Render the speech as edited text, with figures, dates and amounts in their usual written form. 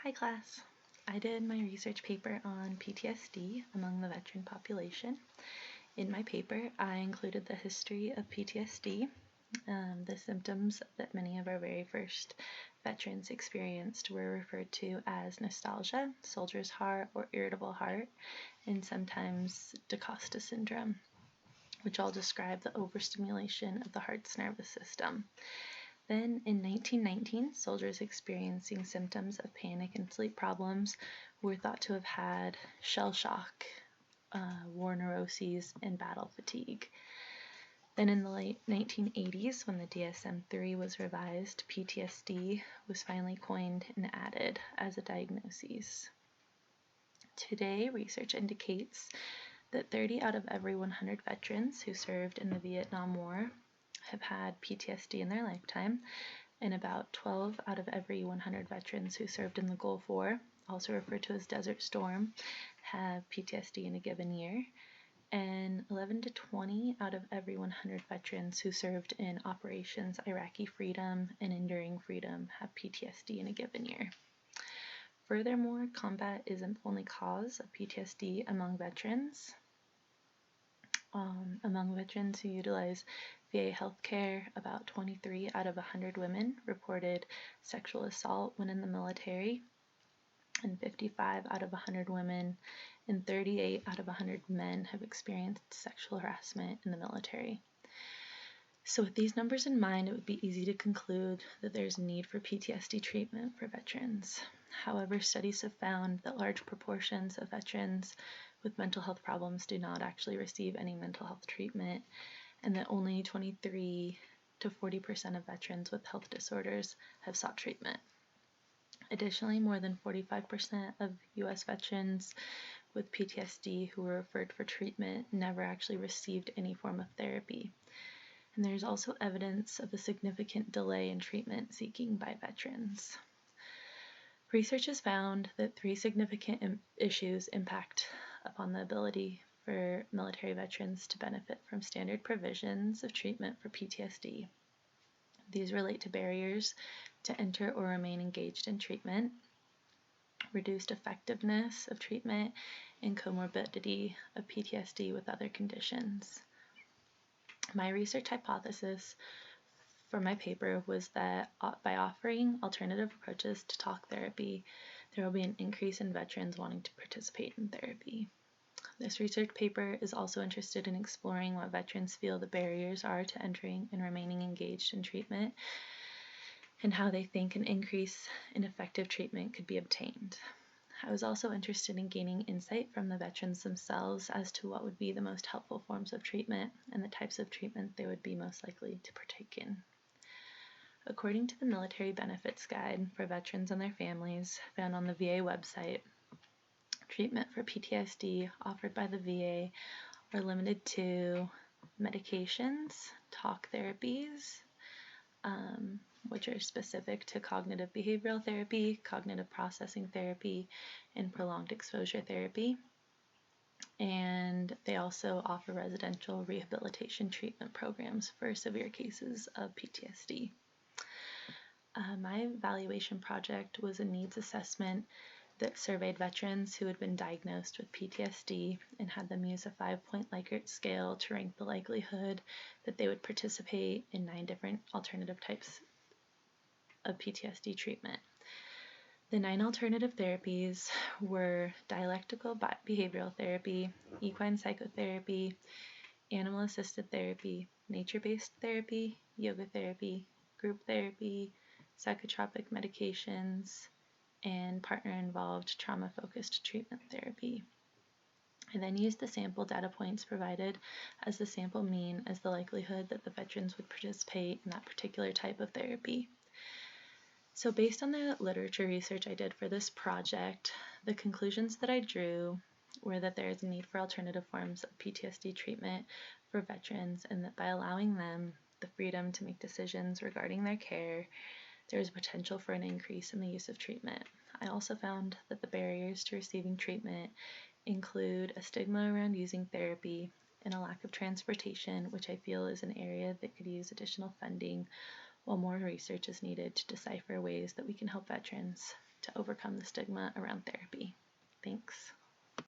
Hi class. I did my research paper on PTSD among the veteran population. In my paper, I included the history of PTSD, the symptoms that many of our very first veterans experienced were referred to as nostalgia, soldier's heart, or irritable heart, and sometimes DaCosta syndrome, which all describe the overstimulation of the heart's nervous system. Then, in 1919, soldiers experiencing symptoms of panic and sleep problems were thought to have had shell shock, war neuroses, and battle fatigue. Then, in the late 1980s, when the DSM-3 was revised, PTSD was finally coined and added as a diagnosis. Today, research indicates that 30 out of every 100 veterans who served in the Vietnam War have had PTSD in their lifetime, and about 12 out of every 100 veterans who served in the Gulf War, also referred to as Desert Storm, have PTSD in a given year, and 11 to 20 out of every 100 veterans who served in Operations Iraqi Freedom and Enduring Freedom have PTSD in a given year. Furthermore, combat isn't the only cause of PTSD among veterans. Among veterans who utilize VA healthcare, about 23 out of 100 women reported sexual assault when in the military, and 55 out of 100 women and 38 out of 100 men have experienced sexual harassment in the military. So with these numbers in mind, it would be easy to conclude that there's a need for PTSD treatment for veterans. However, studies have found that large proportions of veterans with mental health problems do not actually receive any mental health treatment, and that only 23 to 40% of veterans with health disorders have sought treatment. Additionally, more than 45% of U.S. veterans with PTSD who were referred for treatment never actually received any form of therapy. And there's also evidence of a significant delay in treatment seeking by veterans. Research has found that 3 significant issues impact upon the ability for military veterans to benefit from standard provisions of treatment for PTSD. These relate to barriers to enter or remain engaged in treatment, reduced effectiveness of treatment, and comorbidity of PTSD with other conditions. My research hypothesis for my paper was that by offering alternative approaches to talk therapy, there will be an increase in veterans wanting to participate in therapy. This research paper is also interested in exploring what veterans feel the barriers are to entering and remaining engaged in treatment, and how they think an increase in effective treatment could be obtained. I was also interested in gaining insight from the veterans themselves as to what would be the most helpful forms of treatment and the types of treatment they would be most likely to partake in. According to the Military Benefits Guide for Veterans and Their Families found on the VA website, treatment for PTSD offered by the VA are limited to medications, talk therapies, which are specific to cognitive behavioral therapy, cognitive processing therapy, and prolonged exposure therapy. And they also offer residential rehabilitation treatment programs for severe cases of PTSD. My evaluation project was a needs assessment that surveyed veterans who had been diagnosed with PTSD and had them use a 5-point Likert scale to rank the likelihood that they would participate in 9 different alternative types of PTSD treatment. The 9 alternative therapies were dialectical behavioral therapy, equine psychotherapy, animal-assisted therapy, nature-based therapy, yoga therapy, group therapy, psychotropic medications, and partner-involved trauma-focused treatment therapy. I then used the sample data points provided as the sample mean as the likelihood that the veterans would participate in that particular type of therapy. So based on the literature research I did for this project, the conclusions that I drew were that there is a need for alternative forms of PTSD treatment for veterans, and that by allowing them the freedom to make decisions regarding their care, there is potential for an increase in the use of treatment. I also found that the barriers to receiving treatment include a stigma around using therapy and a lack of transportation, which I feel is an area that could use additional funding, while more research is needed to decipher ways that we can help veterans. to overcome the stigma around therapy.